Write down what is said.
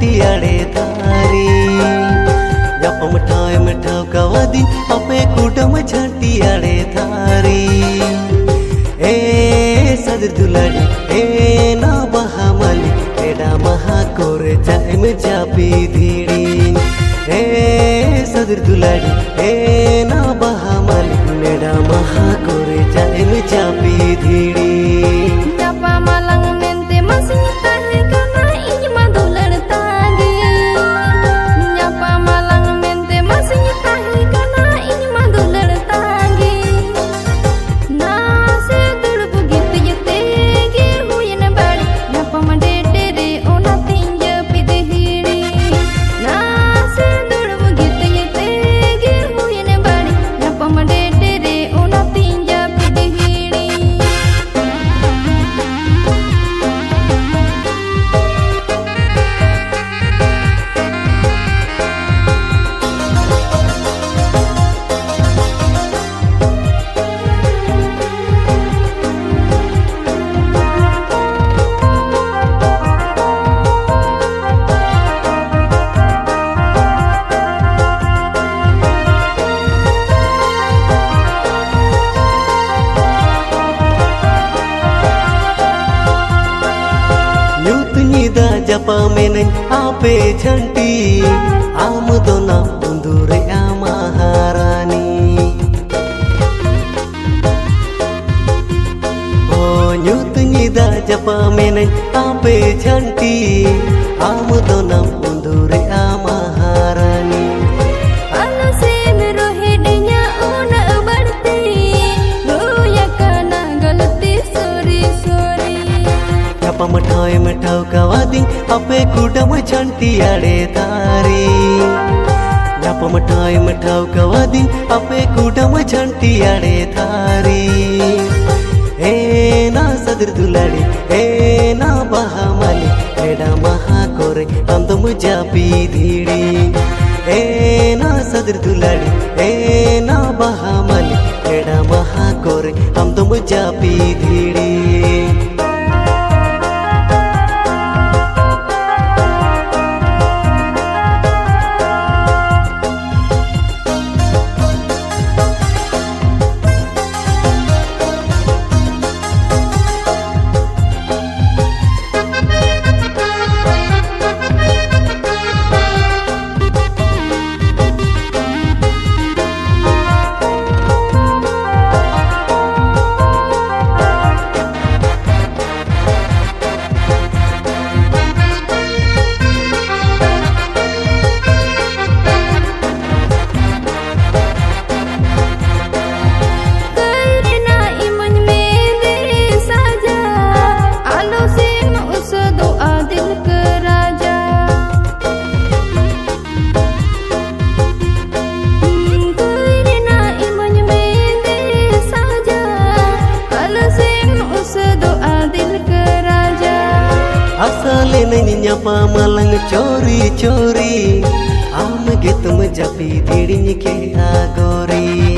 झंटी आड़े थारी जपम ठाव मिठाव कवादी अपे कुटम झंटी आड़े थारी सदर दुलारी ना बहा माली एडा महा कोरे जाम जापी धीड़ी सदर दुलारी ना बहा माली एडा महा कोरे जाम जापी धीड़ी Japa malang mente masih tahe karena ini madular tadi. Japa malang mente masih tahe karena ini madular tadi. Nase dur begitu yetege huyan bari. Japa mandedere ona tinja pidhiri. Nase dur begitu yetege huyan bari. Japa mandedere ona tinja pidhiri. जपा मेनन आपे झंटी आम दोना बुंदुरे महारानी ओ न्यूत निदा जपा मेनन आपे झंटी आम दोना बुंदुरे महारानी मिठाव कवादी अपे कुडम झंटी आड़े थारी जप मिठाव कवादी अपे कुडम झंटी आड़े थारी ना सदर दुलारी ना बहा माली एडा महा कोरे हम तो मुजापी धीड़ी ना सदर दुलारी ना बहा माली एडा महा कोरे हम तो मुजापी धीड़ी asale nani nyapa malang chori chori am ge tum japi dhidin ke agori